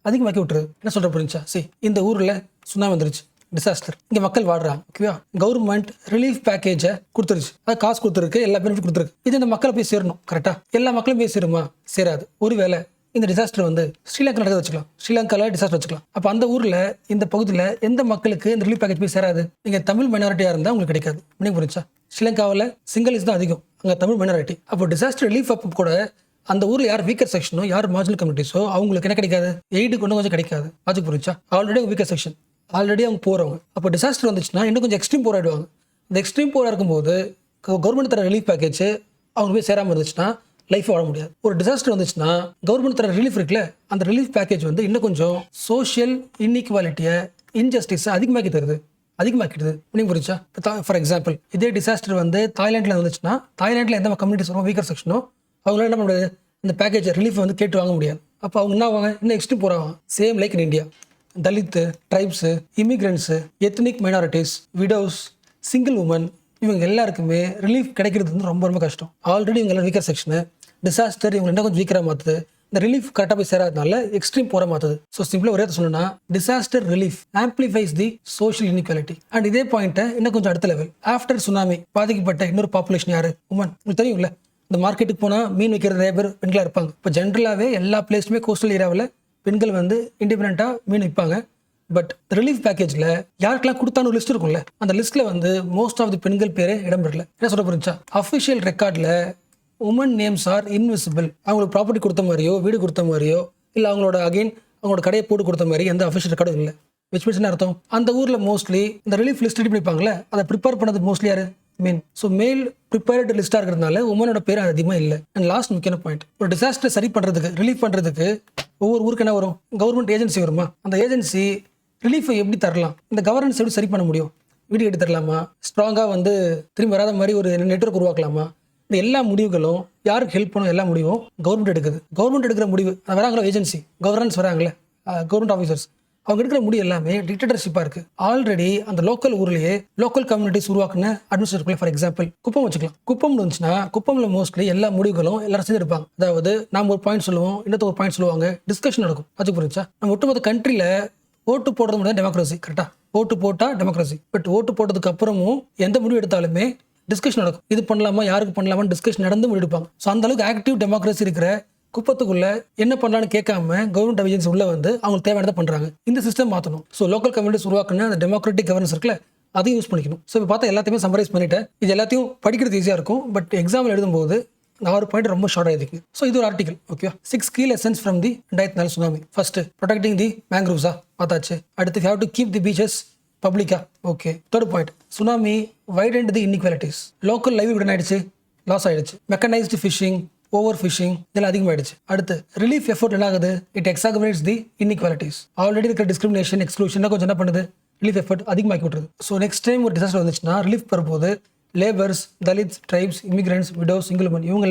அதிகமாக்கி விட்டுருது. என்ன சொல்ற புரிஞ்சா, இந்த ஊரில் சுனாமி வந்துருச்சு, டிசாஸ்டர், இங்கே மக்கள் வாடுறாங்க. ஓகேவா, கவர்மெண்ட் ரிலீஃப் பேக்கேஜை கொடுத்துருச்சு, அது காசு கொடுத்துருக்கு, எல்லா பெனிஃபிட் கொடுத்துருக்கு. இது இந்த மக்களை போய் சேரணும். கரெக்டாக எல்லா மக்களும் போய் சேருமா, சேராது. ஒருவேளை இந்த டிசாஸ்டர் வந்து ஸ்ரீலங்கா நடக்க வச்சுக்கலாம், ஸ்ரீலங்காவில் டிசாஸ்டர் வச்சுக்கலாம். அப்போ அந்த ஊரில், இந்த பகுதியில் எந்த மக்களுக்கு இந்த ரிலீஃப் பேக்கேஜ் போய் சேராது. நீங்கள் தமிழ் மைனாரிட்டியாக இருந்தால் உங்களுக்கு கிடைக்காது. மீனிங் புரிஞ்சா, ஸ்ரீலங்காவில் சிங்கிள்ஸ் தான் அதிகம், அங்கே தமிழ் மைனாரிட்டி. அப்போ டிசாஸ்டர் ரிலீஃப் அப்போ கூட அந்த ஊரில் யார் வீக்கர் செக்ஷனோ, யார் மார்ஜினல் கம்யூனிட்டிஸோ அவங்களுக்கு என்ன கிடைக்காது, எய்டு கொண்டு கொஞ்சம் கிடைக்காது. அது புரிஞ்சா, ஆல்ரெடி வீக்கர் செக்ஷன், ஆல்ரெடி அவங்க போகிறவங்க. அப்போ டிசாஸ்டர் வந்துச்சுன்னா இன்னும் கொஞ்சம் எக்ஸ்ட்ரீம் போர் ஆகிடுவாங்க. அந்த எக்ஸ்ட்ரீம் போராக இருக்கும்போது கவர்மெண்ட் தர ரிலீஃப் பேக்கேஜ் அவங்க போய் சேராமல் இருந்துச்சுன்னா லைஃப் வாழ முடியாது. ஒரு டிசாஸ்டர் வந்துச்சுன்னா கவர்மெண்ட் தர ரிலீஃப் இருக்குல்ல, அந்த ரிலீஃப் பேக்கேஜ் வந்து இன்னும் கொஞ்சம் சோஷியல் இன்இக்வாலிட்டியை, இன்ஜஸ்டிஸை அதிகமாக்கிடுது. நீங்கள் புரிஞ்சா, ஃபார் எக்ஸாம்பிள் இதே டிசாஸ்டர் வந்து தாய்லாண்டில் வந்துச்சுன்னா, தாய்லாண்டில் எந்த கம்யூனிட்டிஸ் ரொம்ப வீக்கர் செக்ஷனோ அவங்களால என்ன பண்ண, இந்த பேக்கேஜ் ரிலீஃப் வந்து கேட்டு வாங்க முடியாது. அப்போ அவங்க என்ன ஆவாங்க, இன்னும் எக்ஸ்ட்ரீம் போகிறாங்க. Same like in India, Dalit, tribes, immigrants, ethnic minorities, widows, single women, இவங்க எல்லாருக்குமே ரிலீஃப் கிடைக்கிறது வந்து ரொம்ப ரொம்ப கஷ்டம். ஆல்ரெடி இவங்க எல்லாம் வீக்கர் செக்ஷனு, டிசாஸ்டர் இவங்க என்ன கொஞ்சம் வீக்கராக மாற்றுது. இந்த ரிலீஃப் கரெக்டாக போய் சேராதனால எக்ஸ்ட்ரீம் போகிற மாற்றுது. ஸோ சிம்பிளாக ஒரே சொல்லணும்னா, disaster relief amplifies the social inequality. And இதே பாயிண்ட்டை இன்னும் கொஞ்சம் அடுத்த லெவல், ஆஃப்டர் சுனாமி பாதிக்கப்பட்ட இன்னொரு பாப்புலேஷன் யாரு, உமன். உங்களுக்கு தெரியும்ல, இந்த மார்க்கெட்டுக்கு போனால் மீன் வைக்கிற நிறைய பேர் பெண்களாக இருப்பாங்க. இப்போ ஜென்ரலாகவே எல்லா பிளேஸ்லுமே கோஸ்டல் ஏரியாவில் பெண்கள் வந்து இண்டிபெண்ட்டாக மீன் விற்பாங்க. பட் ரிலீஃப் பேக்கேஜில் யாருக்கெல்லாம் கொடுத்தான்னு ஒரு லிஸ்ட் இருக்கும்ல, அந்த லிஸ்ட்டில் வந்து மோஸ்ட் ஆஃப் தி பெண்கள் பேரே இடம்பெறல. என்ன சொல்ல புரிஞ்சா, அஃபிஷியல் ரெக்கார்டில் உமன் நேம்ஸ் ஆர் இன்விசிபிள். அவங்களுக்கு ப்ராப்பர்ட்டி கொடுத்த மாதிரியோ, வீடு கொடுத்த மாதிரியோ, இல்லை அவங்களோட கடையை போட்டு கொடுத்த மாதிரி எந்த அஃபிஷியல் ரெக்கார்டும் இல்லை. விச் மீன்ஸ் என்ன அர்த்தம், அந்த ஊரில் மோஸ்ட்லி இந்த ரிலீஃப் லிஸ்ட் ரெடி பண்ணிப்பாங்களே, அதை ப்ரிப்பேர் பண்ணது மோஸ்ட்லி யாரு, மென். ஸோ மேல் ப்ரிப்பேர்டு லிஸ்ட்டாக இருக்கிறதுனால உமனோட பேர் அதிகமாக இல்லை. அண்ட் லாஸ்ட் முக்கியமான பாயிண்ட், ஒரு டிசாஸ்டர் சரி பண்ணுறதுக்கு, ரிலீஃப் பண்ணுறதுக்கு ஒவ்வொரு ஊருக்கு என்ன வரும், கவர்மெண்ட் ஏஜென்சி வருமா. அந்த ஏஜென்சி ரிலீஃபை எப்படி தரலாம், இந்த கவர்னன்ஸ் எப்படி சரி பண்ண முடியும், வீடியோ எடுத்து தரலாமா, ஸ்ட்ராங்காக வந்து திரும்பி வராத மாதிரி ஒரு நெட்வொர்க் உருவாக்கலாமா, இந்த எல்லா முடிவுகளும் யாருக்கு ஹெல்ப் பண்ணும், எல்லா முடிவும் கவர்மெண்ட் எடுக்குது. கவர்மெண்ட் எடுக்கிற முடிவு, வராங்களோ ஏஜென்சி, கவர்னன்ஸ் வராங்களே, கவர்மெண்ட் ஆஃபீஸர்ஸ், அவங்க எடுக்கிற முடிவு எல்லாமே டிக்டேட்டர்ஷிப்பாக இருக்குது. ஆல்ரெடி அந்த லோக்கல் ஊர்லேயே லோக்கல் கம்யூனிட்டிஸ் உருவாக்குன அட்மினிஸ்ட்ரேட்டிவ். ஃபார் எக்ஸாம்பிள் குப்பம் வச்சுக்கலாம். குப்பம் இருந்துச்சுன்னா குப்பம்ல மோஸ்ட்லி எல்லா முடிவுகளும் எல்லாரும் சேர்ந்து இருப்பாங்க. அதாவது நாம் ஒரு பாயிண்ட் சொல்லுவோம், இன்னொரு ஒரு பாயிண்ட் சொல்லுவாங்க, டிஸ்கஷன் நடக்கும். அது புரிஞ்சா, நம்ம ஒட்டுமொத்த கண்ட்ரியில் ஓட்டு போடுறது மட்டும் டெமோக்ரஸி. கரெக்டாக ஓட்டு போட்டால் டெமோக்ரஸி. பட் ஓட்டு போட்டதுக்கு அப்புறமும் எந்த முடிவு எடுத்தாலுமே டிஸ்கஷன் நடக்கும். இது பண்ணலாமா, யாருக்கு பண்ணலாமா டிஸ்கஷன் நடந்து முடிவெடுப்பாங்க. ஸோ அந்த அளவுக்கு ஆக்டிவ் டெமோக்ரஸி இருக்கிற குப்பத்துக்குள்ள என்ன பண்ணலான்னு கேட்காம கவர்மெண்ட் ஏஜென்சி உள்ள வந்து அவங்களுக்கு தேவையானதை பண்றாங்க. இந்த சிஸ்டம் மாற்றணும். ஸோ லோக்கல் கம்யூனிட்டிஸ் உருவாக்குன அந்த டெமோக்ராட்டிக் கவர்னன்ஸ் இருக்குல்ல, அதையும் யூஸ் பண்ணிக்கணும். ஸோ இப்போ பார்த்தா எல்லாத்தையுமே சம்மரைஸ் பண்ணிட்டேன். இது எல்லாத்தையும் படிக்கிறது ஈஸியாக இருக்கும், பட் எக்ஸாமில் எழுதும்போது 6 பாயிண்ட் ரொம்ப ஷார்ட் ஆகிருக்கு. ஸோ இது ஒரு article. Okay, 6 key lessons from the 2004 tsunami. First, protecting the மேங்க்ரூவ்ஸா பார்த்தாச்சு. அடுத்து, have to keep the beaches பப்ளிக்கா. Okay. Third point, tsunami widened the inequalities. Local livelihood என்ன ஆயிடுச்சு, லாஸ் ஆயிடுச்சு. மெக்கனைஸ்டு ஃபிஷிங், ஓவர் ஃபிஷிங் இதெல்லாம் அதிகமாகிடுச்சு. அடுத்து, ரிலீஃப் எஃபோர்ட் என்ன ஆகுது, it exaggerates the inequalities. Already இருக்கிற டிஸ்கிரிமினேஷன், எக்ஸ்க்ளூஷன் கொஞ்சம் என்ன பண்ணுது, ரிலீஃப் எஃபோர்ட் அதிகமாக்கி விட்டுருது. ஸோ நெக்ஸ்ட் டைம் ஒரு டிசாஸ்டர் வந்துச்சுன்னா ரிலீஃப் வரும்போது labours, Dalits, tribes, immigrants, widows, single women இவங்க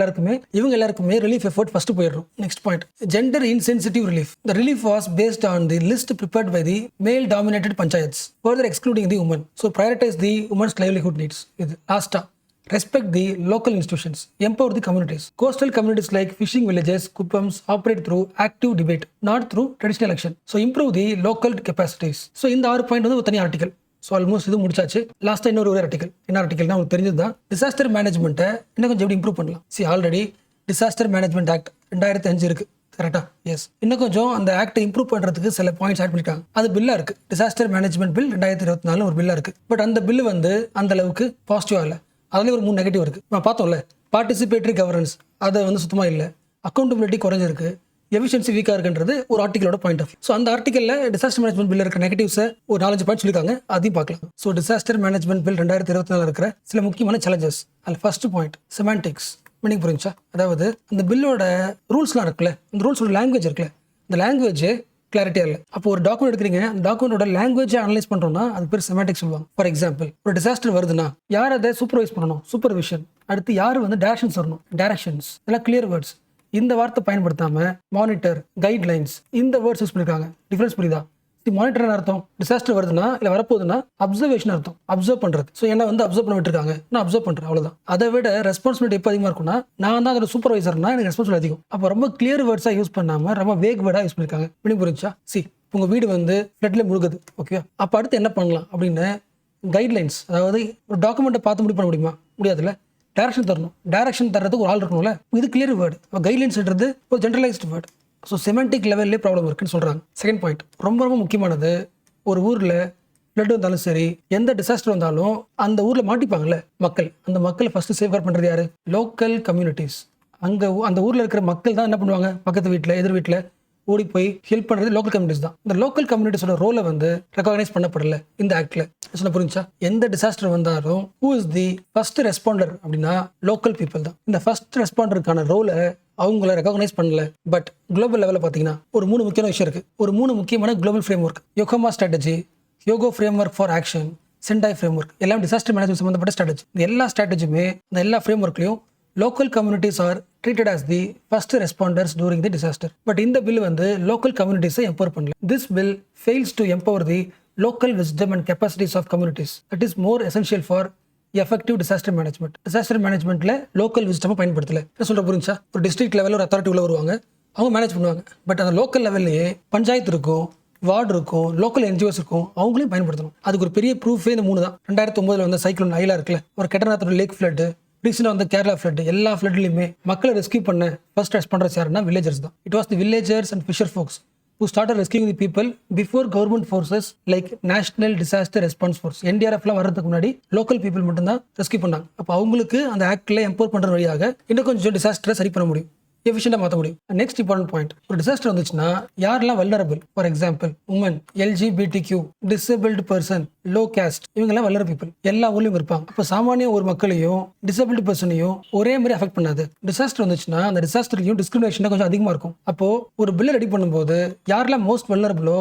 எல்லாருக்குமே ரிலீஃப் எஃபோர்ட் ஃபர்ஸ்ட் போயிடும். Next point, gender insensitive relief. The relief was based on the list prepared by the male dominated panchayats, further excluding the women. So prioritise the women's livelihood needs. இது லாஸ்டா, respect the local institutions, empower the communities. Coastal communities like fishing villages, kuppams operate through active debate, not through traditional action. So improve the local capacities. So இந்த 6 point வந்து ஒரு தனி article. So almost இது முடிச்சாச்சு. லாஸ்ட்டாக இன்னொரு article. என்ன ஆர்டிகல்னா உங்களுக்கு தெரிஞ்சது தான், டிசாஸ்டர் மேனேஜ்மெண்ட்டை இன்னும் கொஞ்சம் எப்படி இம்ப்ரூவ் பண்ணலாம். ஆல்ரெடி டிசாஸ்டர் மேனேஜ்மெண்ட் ஆக்ட் 2005 இருக்கு, கரெக்டா? எஸ். இன்னும் கொஞ்சம் அந்த ஆக்டை இம்ப்ரூவ் பண்ணுறதுக்கு சில பாயிண்ட்ஸ் ஆட் பண்ணிட்டாங்க. அது பில்லாக இருக்குது. டிசாஸ்டர் மேனேஜ்மெண்ட் பில் 2024 ஒரு பில்லாக இருக்குது. பட் அந்த பில் வந்து அந்த அளவுக்கு பாசிட்டிவாக இல்லை. அதுலேயும் ஒரு 3 நெகட்டிவ் இருக்குது. நான் பார்த்தோம்ல, பார்ட்டிசிபேட்டரி கவர்னன்ஸ் அது வந்து சுத்தமாக இல்லை, அக்கௌண்டபிலிட்டி குறைஞ்சிருக்கு, எஃபிஷியன்சி வீக்காக இருக்குன்றது ஒரு ஆர்டிகளோட பாயிண்ட் ஆஃப். ஸோ அந்த ஆர்டிக்கலில் டிசாஸ்டர் மேனேஜ்மெண்ட் பில் இருக்கிற நெகட்டிவ்ஸை ஒரு 4-5 பாயிண்ட் சொல்லியிருக்காங்க, அதையும் பார்க்கலாம். ஸோ டிசாஸ்டர் மேனேஜ்மெண்ட் பில் 2024 இருக்கிற சில முக்கியமான சேலஞ்சஸ். அதில் ஃபர்ஸ்ட் பாயிண்ட், செமான்டிக்ஸ். மீனிங் புரிஞ்சா? அதாவது அந்த பில்லோட ரூல்ஸ்லாம் இருக்குல்ல, அந்த ரூல்ஸோட லாங்குவேஜ் இருக்குல்ல, இந்த லாங்குவேஜ் கிளாரிட்டியாக இல்லை. அப்போ ஒரு டாக்குமெண்ட் எடுக்கிறீங்க, அந்த டாக்குமெண்டோட லாங்குவேஜை அனலைஸ் பண்ணுறோம்னா அது பேர் செமாட்டிக்ஸ் சொல்லுவாங்க. ஃபார் எக்ஸாம்பிள், ஒரு டிசாஸ்டர் வருதுன்னா யார் அதை சூப்பர்வைஸ் பண்ணணும், சூப்பர்விஷன். அடுத்து யார் வந்து டேரக்ஷன்ஸ் வரணும், டேரக்ஷன்ஸ். இதெல்லாம் கிளியர் வேர்ட்ஸ். இந்த வார்த்தை பயன்படுத்தாம மானிட்டர், கைட்லைன்ஸ் இந்த வேர்ட்ஸ் யூஸ் பண்ணிருக்காங்க. டிஃபரன்ஸ் புரியுதா? மானிட்டர் அர்த்தம் டிசாஸ்டர் வருதுன்னா இல்லை வரப்போகுதுன்னா அப்சர்வேஷன் அர்த்தம், அப்சர்வ் பண்றது. ஸோ என்ன வந்து அப்சர்வ் பண்ண விட்டுருக்காங்க, நான் அப்சர்வ் பண்றேன், அவ்வளவுதான். அதை விட ரெஸ்பான்சிபிலிட்டி எப்போ அதிகமாக இருக்கும்னா, நான் தான் அதோட சூப்பர்வைசர்னா எனக்கு ரெஸ்பான்சிபிலிட்டி அதிகம். அப்போ ரொம்ப கிளியர் வேர்ட்ஸாக யூஸ் பண்ணாம ரொம்ப வேக் வேர்டாக யூஸ் பண்ணிருக்காங்க. மீனிங் புரிஞ்சா? உங்க வீடு வந்து ஃப்ளட்ல முழுகுது, ஓகே, அப்போ அடுத்து என்ன பண்ணலாம் அப்படின்னு கைட்லைன்ஸ், அதாவது ஒரு டாக்குமெண்ட்டை பார்த்து முடிவு பண்ண முடியுமா? முடியாதுல்ல. டேரக்ஷன் தரணும். டேரக்ஷன் தரதுக்கு ஒரு ஆள் இருக்கணும்ல. இது கிளியர் வேர்டு. கைட்லைன்ஸ்ன்றது ஒரு ஜென்ரலைஸ்டு வேர்டு. ஸோ செமெண்டிக் லெவல்லே ப்ராப்ளம் இருக்குன்னு சொல்கிறாங்க. செகண்ட் பாயிண்ட், ரொம்ப முக்கியமானது, ஒரு ஊரில் ஃப்ளட் வந்தாலும் சரி, எந்த டிசாஸ்டர் வந்தாலும் அந்த ஊரில் மாட்டிப்பாங்கல்ல மக்கள். அந்த மக்களை ஃபஸ்ட்டு சேஃப்கார்ட் பண்ணுறது யார்? Local communities. அங்கே அந்த ஊரில் இருக்கிற மக்கள் தான் என்ன பண்ணுவாங்க, பக்கத்து வீட்டில், எதிர் வீட்டில் ஓடி போய் ஹெல்ப் பண்ணுறது லோக்கல் கம்யூனிட்டிஸ் தான். இந்த லோக்கல் கம்யூனிட்டிஸோட ரோலை வந்து ரெகக்னைஸ் பண்ணப்படல இந்த ஆக்டில். சொல்ல புரிஞ்சா? எந்த டிசாஸ்டர் வந்தாலும் who is the first responder அப்படின்னா லோக்கல் பீப்புள் தான். இந்த ஃபர்ஸ்ட் ரெஸ்பாண்டருக்கான ரோலை அவங்கள ரெகக்னைஸ் பண்ணல. பட் குளோபல் லெவலில் பார்த்தீங்கன்னா ஒரு 3 முக்கியமான விஷயம் இருக்குது. ஒரு 3 முக்கியமான global framework, Yokohama strategy, Hyogo framework for action, Sendai framework, எல்லாம் டிசாஸ்டர் மேனேஜ்மெண்ட் சம்மந்தப்பட்ட ஸ்ட்ராட்டஜி. இந்த எல்லா ஸ்ட்ராட்டஜியுமே, இந்த எல்லா ஃப்ரேம் ஒர்க்லையும் local communities are treated as the first responders during the disaster. But in the bill வந்து local communities empower பண்ணல. This bill fails to empower the local wisdom and capacities of communities. That is more essential for effective disaster management. Disaster managementல local wisdom பயன்படுத்தல. என்ன சொல்ற புரிஞ்சா? ஒரு district லெவலில் ஒரு authority உள்ள வருவாங்க, அவங்க மேனேஜ் பண்ணுவாங்க. பட் அந்த லோக்கல் லெவல்லையே பஞ்சாயத்து இருக்கும், வார்டு இருக்கும், லோக்கல் என்ஜிஓஸ் இருக்கும், அவங்களையும் பயன்படுத்தணும். அதுக்கு ஒரு பெரிய ப்ரூஃபே இந்த 3 தான். 2009 வந்த சைக்ளோன் ஐலா இருக்குல்ல, ஒரு கெட்டநாத்தோட லேக் ஃப்ளட், ரீசெண்டாக வந்து கேரளா ஃப்ளட், எல்லா ஃப்ளட்லையுமே மக்களை ரெஸ்கியூ பண்ண ஃபர்ஸ்ட் ரெஸ்பாண்டர்ஸ் யாருன்னா வில்லேஜர்ஸ் தான். It was the villagers and fisher folks who started rescuing the people before government forces like National Disaster Response Force NDRFலாம் வர்றதுக்கு முன்னாடி லோக்கல் பீப்புள் மட்டும்தான் ரெஸ்கியூ பண்ணாங்க. அப்போ அவங்களுக்கு அந்த ஆக்டில் எம்பவர் பண்ணுற வழியாக இன்னும் கொஞ்சம் டிசாஸ்டரை சரி பண்ண முடியும், எஃபிஷியண்டாக மாற்ற முடியும். நெக்ஸ்ட் இம்பார்ட்டன்ட் பாயிண்ட், ஒரு டிசாஸ்டர் வந்துச்சுன்னா யாரெல்லாம் vulnerable? For example woman, LGBTQ, disabled person, low caste, இவங்கெல்லாம் வல்னர் பீப்புள் எல்லா ஊர்லையும் இருப்பாங்க. அப்போ சாமானிய ஒரு மக்களையும் டிசேபிள்டு பர்சனையும் ஒரே மாதிரி அஃபெக்ட் பண்ணாது. டிசாஸ்டர் வந்துச்சுன்னா அந்த டிசாஸ்டர்லையும் டிஸ்கிரிமினேஷன் கொஞ்சம் அதிகமாக இருக்கும். அப்போ ஒரு பில்லை ரெடி பண்ணும்போது யாரெல்லாம் மோஸ்ட் வல்னரபிளோ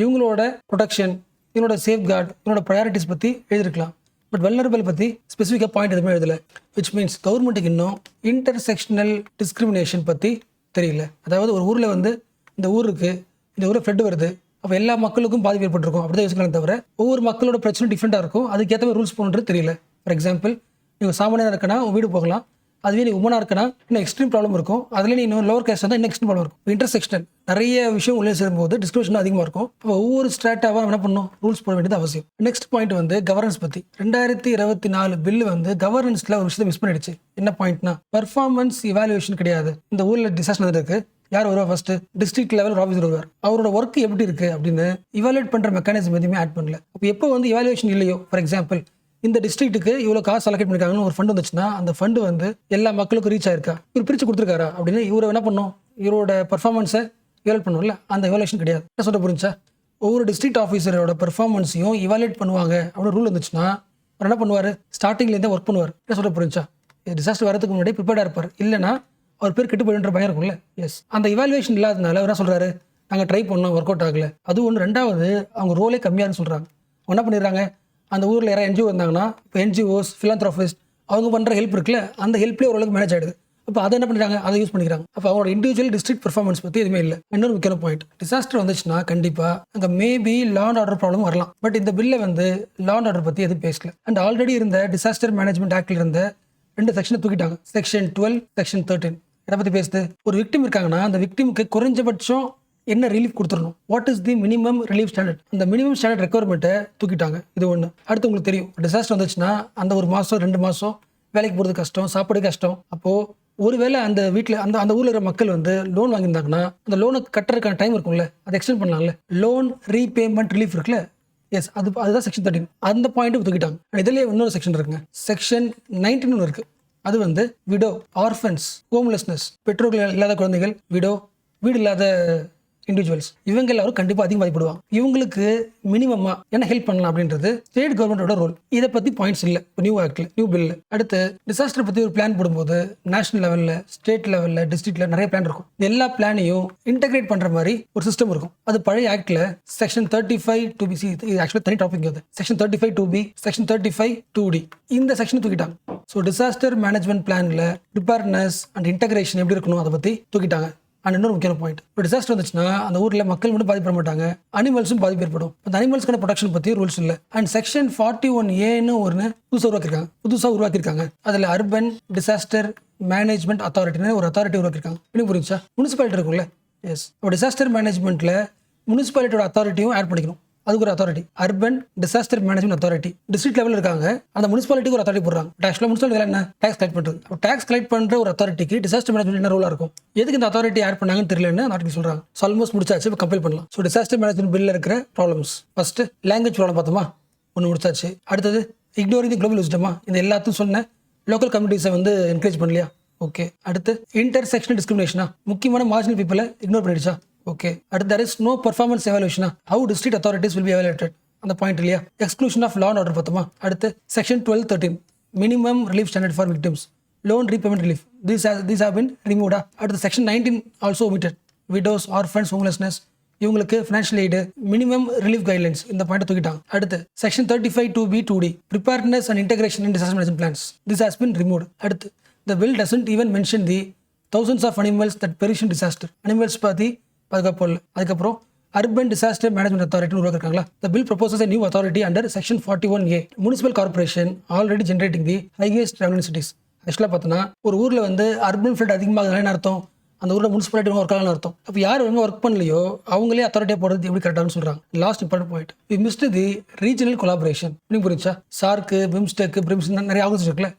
இவங்களோட ப்ரொடெக்ஷன், இவங்களோட சேஃப்கார்டு, இவங்களோட ப்ரையாரிட்டிஸ் பற்றி எழுதிருக்கலாம். பட் வல்னரபிள் பற்றி ஸ்பெசிஃபிக்காக பாயிண்ட் எதுவுமே எழுதலை. விச் மீன்ஸ் கவர்மெண்ட்டுக்கு இன்னும் இன்டர்செக்ஷனல் டிஸ்கிரிமினேஷன் பற்றி தெரியல. அதாவது ஒரு ஊரில் வந்து இந்த ஊருக்கு இந்த ஊரில் ஃப்ளட் வருது, அப்போ எல்லா மக்களுக்கும் பாதிப்பு ஏற்பட்டிருக்கும் அப்படி தான் யோசிக்கலாம். தவிர ஒவ்வொரு மக்களோட பிரச்சனை டிஃப்ரெண்ட்டாக இருக்கும், அதுக்கேற்ற மாதிரி ரூல்ஸ் போகணுன்றது தெரியல. ஃபார் எக்ஸாம்பிள், நீங்கள் சாமானியாக இருக்கனா உங்கள் வீடு போகலாம், அதுவே நீ உமனாக இருக்கனா இன்னும் எக்ஸ்ட்ரீம் ப்ராப்ளம் இருக்கும், அதில் நீ இன்னும் லோவர் கேஸ்ட் தான் இன்னும் எக்ஸ்ட்ரீம் ப்ராப்ளம் இருக்கும். இன்டர்செக்ஷனல் நிறைய விஷயம் உள்ளே சேரும்போது டிஸ்கிரிமினேஷன் அதிகமாக இருக்கும். அப்போ ஒவ்வொரு ஸ்ட்ராட்டாக என்ன பண்ணணும், ரூல்ஸ் போட வேண்டியது அவசியம். நெக்ஸ்ட் பாயிண்ட் வந்து கவர்னன்ஸ் பற்றி. 2024 பில்லு வந்து கவர்னன்ஸில் ஒரு விஷயத்தை மிஸ் பண்ணிடுச்சு. என்ன பாயிண்ட்னா, பர்ஃபார்மன்ஸ் இவாலுவேஷன் கிடையாது. இந்த ஊரில் டிசாஸ்டர் இருக்கு, யார் வருவா ஃபர்ஸ்ட்? டிஸ்ட்ரிக்ட் லெவல் ஆஃபீஸர் வருவார். அவரோட ஒர்க் எப்படி இருக்கு அப்படின்னு இவாலுவேட் பண்ற மெக்கானிசம் எதுவுமே ஆட் பண்ணல. அப்போ எப்போ வந்து இவாலுவேஷன் இல்லையோ, ஃபார் எக்ஸாம்பிள் இந்த டிஸ்ட்ரிக்ட்டுக்கு இவ்வளோ காசு அலோகேட் பண்ணிருக்காங்கன்னு ஒரு ஃபண்ட் வந்துச்சுன்னா அந்த ஃபண்டு வந்து எல்லா மக்களுக்கும் ரீச் ஆயிருக்கா, இவர் பிரிச்சு கொடுத்துருக்காரா அப்படின்னு இவரை என்ன பண்ணும், இவரோட பர்ஃபார்மன்ஸை இவாலுவேட் பண்ணுவோம்ல, அந்த இவாலுவேஷன் கிடையாது. என்ன சொல்ல புரிஞ்சா, ஒவ்வொரு டிஸ்ட்ரிக்ட் ஆஃபீஸரோட பெர்ஃபார்மன்ஸையும் இவாலுவேட் பண்ணுவாங்க அப்படின்னு ரூல் இருந்துச்சுன்னா அவர் என்ன பண்ணுவார், ஸ்டார்டிங்லேருந்தே ஒர்க் பண்ணுவார். என்ன சொல்ல புரிஞ்சா, டிசாஸ்டர் வரதுக்கு முன்னாடி ப்ரிப்பேர்டாக இருப்பார். இல்லைனா அவர் பேர் கெட்டு போயிடுன்ற பயம் இருக்கும்ல. எஸ், அந்த இவாலுவேஷன் இல்லாதனால அவர் என்ன சொல்கிறாரு, நாங்கள் ட்ரை பண்ணோம், ஒர்க் அவுட் ஆகலை. அது ஒன்று. ரெண்டாவது, அவங்க ரோலே கம்மியாகுன்னு சொல்கிறாங்க. அவங்க என்ன பண்ணிடுறாங்க, அந்த ஊரில் யாராவது என்ஜிஓ வந்தாங்கன்னா, இப்போ என்ஜிஓஸ், ஃபிலாந்த்ரோபிஸ்ட் அவங்க பண்ணுற ஹெல்ப் இருக்குல்ல, அந்த ஹெல்ப்லேயே ஓரளவுக்கு மேனேஜ் ஆகிடுது. அப்போ அதை என்ன பண்ணிடுறாங்க, அதை யூஸ் பண்ணிக்கிறாங்க. அப்போ அவங்களோட இண்டிவிஜுவல் டிஸ்ட்ரிக்ட் பெர்ஃபார்மன்ஸ் பற்றி எதுவுமே இல்லை. இன்னொரு முக்கியமான பாயிண்ட், டிசாஸ்டர் வந்துச்சுன்னா கண்டிப்பாக அங்கே maybe law and order problem வரலாம். பட் இந்த பில்லை வந்து லா அண்ட் ஆர்டர் பற்றி எதுவும் பேசல. அண்ட் ஆல்ரெடி இருந்த டிசாஸ்டர் மேனேஜ்மெண்ட் ஆக்டில் இருந்த 2 செக்ஷனை தூக்கிட்டாங்க. Section 12, section 13. இதை பற்றி பேசுது, ஒரு விக்டிம் இருக்காங்கன்னா அந்த விக்டிமுக்கு குறைஞ்சபட்சம் என்ன ரிலீஃப் கொடுத்துடணும், what is the minimum relief standard, அந்த மினிமம் ஸ்டாண்டர்ட் ரெக்குவயர்மெண்ட்டை தூக்கிட்டாங்க. இது ஒன்று. அடுத்து உங்களுக்கு தெரியும், டிசாஸ்டர் வந்துச்சுன்னா அந்த 1 மாதம் 2 மாதம் வேலைக்கு போகிறது கஷ்டம், சாப்பாடு கஷ்டம். அப்போது ஒருவேளை அந்த வீட்டில் அந்த ஊரில் இருக்கிற மக்கள் வந்து லோன் வாங்கியிருந்தாங்கன்னா அந்த லோனுக்கு கட்டுறதுக்கான டைம் இருக்கும்ல, அதை எக்ஸ்டெண்ட் பண்ணலாம்ல. லோன் ரீபேமெண்ட் ரிலீஃப் இருக்குல்ல, எஸ், அதுதான் செக்ஷன் 13. அந்த பாயிண்ட்டு தூக்கிட்டாங்க. இதுலேயே இன்னொரு செக்ஷன் இருக்குங்க, செக்ஷன் 19 ஒன்று இருக்குது. அது வந்து விடோ, ஆர்ஃபன்ஸ், ஹோம்லெஸ்னஸ், பெற்றோர்கள் இல்லாத குழந்தைகள், விடோ, வீடு இல்லாத இண்டிவிஜுவல்ஸ், இவங்க எல்லாரும் கண்டிப்பாக அதிகம் பாதிப்படுவாங்க. இவங்களுக்கு மினிமமாக என்ன ஹெல்ப் பண்ணலாம் அப்படின்றது ஸ்டேட் கவர்மெண்டோட ரோல். இதை பற்றி பாயிண்ட்ஸ் இல்லை இப்போ நியூ ஆக்டில், நியூ பில்ல. அடுத்து டிசாஸ்டர் பற்றி ஒரு பிளான் போடும்போது நேஷனல் லெவலில், ஸ்டேட் லெவலில், டிஸ்ட்ரிக்ட்ல நிறைய பிளான் இருக்கும். எல்லா பிளானையும் இன்டகிரேட் பண்ணுற மாதிரி ஒரு சிஸ்டம் இருக்கும். அது பழைய ஆக்டில் செக்ஷன் 35 2B, இது ஆக்சுவலாக தனி டாபிக். அது செக்ஷன் 35 2B, செக்ஷன் 35 2D, இந்த செக்ஷன் தூக்கிட்டாங்க. ஸோ டிசாஸ்டர் மேனேஜ்மெண்ட் பிளானில் ப்ரிப்பேர்னஸ் அண்ட் இன்டகிரேஷன் எப்படி இருக்கணும் அதை பற்றி தூக்கிட்டாங்க. அண்ட் இன்னொரு முக்கியமான பாயிண்ட், இப்போ டிசாஸ்டர் வந்துச்சுன்னா அந்த ஊரில் மக்கள் மட்டும் பாதிப்பட மாட்டாங்க, அனிமல்ஸும் பாதிப்பு ஏற்படும். அந்த அனிமல்ஸ்க்கான ப்ரொடக்ஷன் பற்றி ரூல்ஸ் இல்லை. அண்ட் செக்ஷன் 41A ஒன்று புதுசாக உருவாக்கியிருக்காங்க. அதில் அர்பன் டிசாஸ்டர் மேனேஜ்மெண்ட் அத்தாரிட்டின்னு ஒரு அத்தாரிட்டி உருவாக்கியிருக்காங்க. இன்னும் புரிஞ்சா, முனிசிபாலிட்டி இருக்கும்ல, எஸ், இப்போ டிசாஸ்டர் மேனேஜ்மெண்ட்டில் முனிசிபாலிட்டியோட அத்தாரிட்டியும் ஆட் பண்ணிக்கணும். அதுக்கு ஒரு authority, urban disaster management authority. District லெவலில் இருக்காங்க, அந்த முனிசிபாலிட்டிக்கு ஒரு அத்தாரிட்டி போடுறாங்க. ஆக்சுவலாக முனிசிபாலிட்டி என்ன, டேக்ஸ் கலெக்ட் பண்ணுறது. டேக்ஸ் கலெக்ட் பண்ணுற ஒரு அத்தாரிட்டிக்கு டிசாஸ்டர் மேனேஜ்மெண்ட் என்ன ரோலாக இருக்கும், எதுக்கு இந்த அத்தாரிட்டி ஆட் பண்ணாங்கன்னு தெரியலன்னு நாட்டுக்கு சொல்கிறாங்க. ஸோ ஆல்மோஸ்ட் முடிச்சாச்சு, இப்போ கம்பேர் பண்ணலாம். ஸோ டிசாஸ்டர் மேனேஜ்மெண்ட் பில்லில் இருக்கிற ப்ராப்ளம்ஸ், ஃபர்ஸ்ட் லாங்குவேஜ் ப்ராப்ளம் பார்த்தோமா, ஒன்று முடிச்சாச்சு. அடுத்தது இக்னோரிங் தி குளோபல் விஸ்டமா, இந்த எல்லாத்தையும் சொன்ன லோக்கல் கம்யூனிட்டிஸை வந்து என்கரேஜ் பண்ணலையா, ஓகே. அடுத்து இன்டர்செக்ஷனல் டிஸ்கிரிமினேஷனா, முக்கியமான மார்ஜினல் பீப்புளை இக்னோர் பண்ணிடுச்சா, ஓகே. அடுத்து there is no performance evaluation, how district authorities will be evaluated, அந்த பாயிண்ட் இல்லையா. Exclusion of law and order பார்த்தோமா. அடுத்து section 12 13 minimum relief standard for victims, loan repayment relief, these have been removed. அடுத்து section 19 also omitted, widows, orphans, homelessness, இவங்களுக்கு financial aid, minimum relief guidelines, இந்த point தூக்கிட்டாங்க. அடுத்து section 35 2B 2D preparedness and integration in disaster management plans, this has been removed. அடுத்து the bill doesn't even mention the thousands of animals that perish in disaster, animals பற்றி பாதுகாப்பு இல்லை. அதுக்கப்புறம் urban disaster management authority உருவாக்கிருக்காங்களா. The bill proposes a new authority under section 41A, municipal corporation already generating the highest revenue cities. ஆக்சுவலாக பார்த்தோன்னா ஒரு ஊரில் வந்து அர்பன் ஃப்ளட் அதிகமாகுதுன்னு அர்த்தம், அந்த ஊரில் முனிசிபாலிட்டி ஒர்க் ஆகலன்னு அர்த்தம். அப்போ யார் ஒழுங்காக ஒர்க் பண்ணலையோ அவங்களே அத்தாரிட்டியாக போடுறது எப்படி கரெக்டானு சொல்கிறாங்க. Last important point, we missed the regional collaboration. இன்னும் புரிஞ்சா, சார்க்கு, பிம்ஸ்டெக், பிரிம்ஸ், நிறைய ஆர்கனைசேஷன் இருக்குல்ல,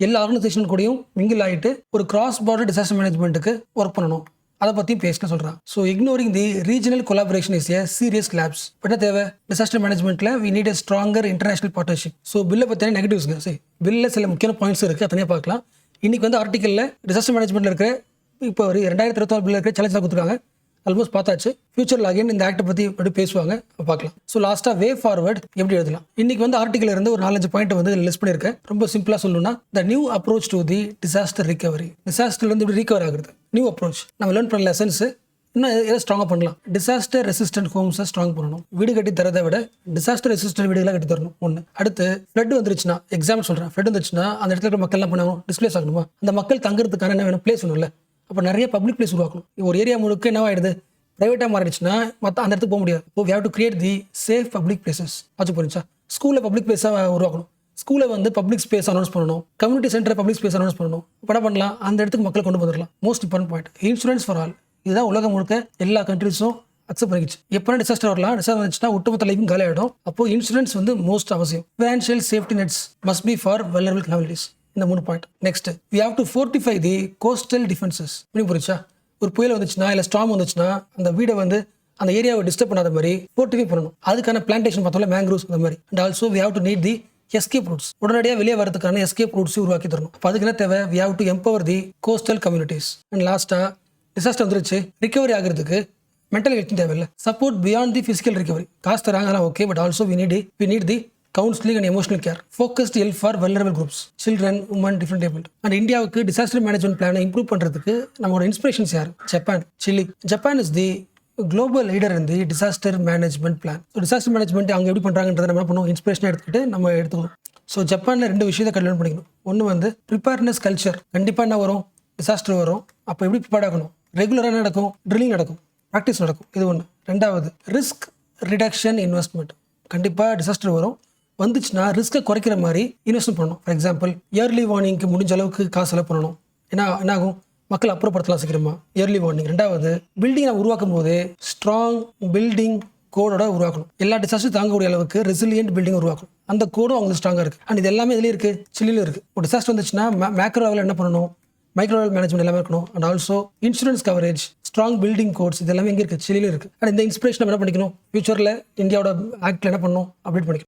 எல்லா ஆர்கனைசேஷன் கூடயும் மிங்கில் ஆகிட்டு ஒரு கிராஸ் பார்டர் டிசாஸ்டர் மேனேஜ்மெண்ட்டுக்கு ஒர்க் பண்ணணும், அதை பற்றியும் பேசணும் சொல்கிறான். So ignoring the regional collaboration is a serious lapse. என்ன தேவை, டிசாஸ்டர் மேனேஜ்மெண்ட்டில் we need a stronger international partnership. ஸோ பில்லை பற்றின நெகட்டிவ்ஸ்ங்க, சரி பில்லில் சில முக்கியமான பாயிண்ட்ஸ் இருக்குது, தனியாக பார்க்கலாம். இன்றைக்கி வந்து ஆர்டிக்கலில் டிசாஸ்டர் மேனேஜ்மெண்ட்டில் இருக்கிற இப்போ ஒரு 2024 பில்லில் இருக்கிற சேலஞ்சாக கொடுத்துருக்காங்க, ஆல்மோஸ்ட் பார்த்தாச்சு. ஃபியூச்சரில் அகைன் இந்த ஆக்டை பற்றி எப்படி பேசுவாங்க பார்க்கலாம். ஸோ லாஸ்ட்டாக வே ஃபார்வர்ட் எப்படி எழுதலாம். இன்றைக்கி வந்து ஆர்டிக்கல் இருந்து ஒரு 4-5 பாயிண்ட் வந்து லிஸ்ட் பண்ணியிருக்கேன். ரொம்ப சிம்பிளாக சொல்லணும்னா, the new approach to the disaster recovery, டிசாஸ்டர்லேருந்து எப்படி ரிகவர் ஆகுறது, நியூ அப்ரோச். நம்ம லேர்ன் பண்ண லெசன்ஸ் இன்னும் எதை ஸ்ட்ராங்காக பண்ணலாம். டிசாஸ்டர் ரெசிஸ்டன்ட் ஹோம்ஸை ஸ்ட்ராங் பண்ணணும். வீடு கட்டி தரதை விட டிசாஸ்டர் ரெசிஸ்டன்ட் வீடுகளாக கட்டி தரணும் ஒன்று. அடுத்து ஃப்ளட் வந்துருச்சுன்னா, எக்ஸாம்பிள் சொல்கிறேன், ஃப்ளட் வந்துருச்சுன்னா அந்த இடத்துல இருக்கிற மக்கள் என்ன பண்ணணும், டிஸ்பிளேஸ் ஆகணுமா. அந்த மக்கள் தங்குறதுக்கான என்ன வேணும், பிளேஸ் வேணும்ல. அப்போ நிறைய பப்ளிக் பிளேஸ் உருவாக்கணும். ஒரு ஏரியா முழுக்க என்ன ஆகிடுது, ப்ரைவேட்டாக மாறிடுச்சுன்னா மற்ற அந்த இடத்துக்கு போக முடியாது. இப்போ we have to create the safe public places. ஆச்சு புரிஞ்சா, ஸ்கூலில் பப்ளிக் பிளேஸாக உருவாக்கணும். ஸ்கூலில் வந்து பப்ளிக் ஸ்பேஸ் அனௌன்ஸ் பண்ணணும், community centre public space announce பண்ணணும். இப்போ என்ன பண்ணலாம், அந்த இடத்துக்கு மக்களை கொண்டு வந்துடலாம். Most important point, insurance for all. இதுதான் உலகம் முழுக்க எல்லா கண்ட்ரிஸும் அக்செப்ட் பண்ணிச்சு. எப்போ டிசாஸ்டர் வரலாம், டிசாஸ்டர் வந்துச்சுன்னா ஒட்டுமொத்த லைஃபும் காலி ஆகிடும். அப்போ இன்சூரன்ஸ் வந்து மோஸ்ட் அவசியம். Financial safety nets must be for vulnerable communities. இந்த 3 point. Next, we have to fortify the coastal defences. புரிச்சா, ஒரு புயல் வந்துச்சுன்னா இல்லை ஸ்டார்ம் வந்துச்சுன்னா அந்த வீடை வந்து அந்த ஏரியாவை டிஸ்டர்ப் பண்ணாத மாதிரி ஃபோர்ட்டிஃபை பண்ணணும். அதுக்கான பிளான்டேஷன் பார்த்தோம்ல மேங்க்ரூவ்ஸ் அந்த மாதிரி. And also we have to need the escape routes. உடனடியாக வெளியே வரதுக்கான எஸ்கேப் ரூட்ஸையும் உருவாக்கி தரணும். அப்போ அதுக்கு என்ன தேவை? We have to empower the coastal communities. And லாஸ்ட்டாக டிசாஸ்டர் வந்துருச்சு, ரிகவரி ஆகிறதுக்கு மென்டல் ஹெல்த் தேவையில்லை. Support beyond the physical recovery. காசு தராங்கலாம் okay, but also we need the counselling and emotional care. Focused help for vulnerable groups, children, women, different abled. And இந்தியாவுக்கு disaster management பிளானை improve பண்ணுறதுக்கு நம்மளோட inspirations யார்? Japan, Chile. Japan is the global leader in the disaster management plan. So disaster management அவங்க எப்படி பண்ணுறாங்கன்றதை நம்ம பண்ணுவோம், இன்ஸ்பிரேஷனாக எடுத்துக்கிட்டு நம்ம எடுத்துக்கணும். ஸோ ஜப்பானில் 2 விஷயத்தை கல்யாணம் பண்ணிக்கணும். ஒன்று வந்து ப்ரிப்பேர்னஸ் கல்ச்சர். கண்டிப்பாக என்ன வரும்? டிசாஸ்டர் வரும். அப்போ எப்படி ப்ரிப்பேர்ட் ஆகணும்? ரெகுலராக நடக்கும், ட்ரில்லிங் நடக்கும், ப்ராக்டிஸ் நடக்கும். இது ஒன்று. 2வது ரிஸ்க் ரிடக்ஷன் இன்வெஸ்ட்மெண்ட். கண்டிப்பாக டிசாஸ்டர் வரும், வந்துச்சுன்னா ரிஸ்க்கை குறைக்கிற மாதிரி இன்வெஸ்ட்மெண்ட் பண்ணணும். ஃபார் எக்ஸாம்பிள் இயர்லி வார்னிங்க்கு முடிஞ்ச அளவுக்கு காசு செலவு பண்ணணும். ஏன்னா என்ன ஆகும்? மக்கள் அப்புறப்படுத்தலாம் சீக்கிரமா. Yearly warning. 2வது பில்டிங் உருவாக்கும் போது ஸ்ட்ராங் பில்டிங் கோடோட உருவாக்கணும். எல்லா டிசாஸ்டர் தாங்கக்கூடிய அளவுக்கு ரெசிலியன்ட் பில்டிங் உருவாக்கணும். அந்த கோடும் அவங்களுக்கு ஸ்ட்ராங்காக இருக்குது. அண்ட் இது எல்லாமே இதுலேயே இருக்குது, சில்லிலும் இருக்குது. ஒரு டிசாஸ்டர் வந்துச்சுன்னா மேக்ரோ லெவலில் என்ன பண்ணணும்? மைக்ரோ லெவல் மேனேஜ்மெண்ட் எல்லாமே இருக்கணும். And also insurance coverage, strong building codes, இது எல்லாமே எங்கே இருக்குது? சில்லிலும் இருக்குது. அண்ட் இந்த இன்ஸ்பிரேஷன் என்ன பண்ணிக்கணும்? ஃபியூச்சரில் இந்தியாவோட ஆக்டில் என்ன பண்ணணும்? அப்டேட் பண்ணிக்கணும்.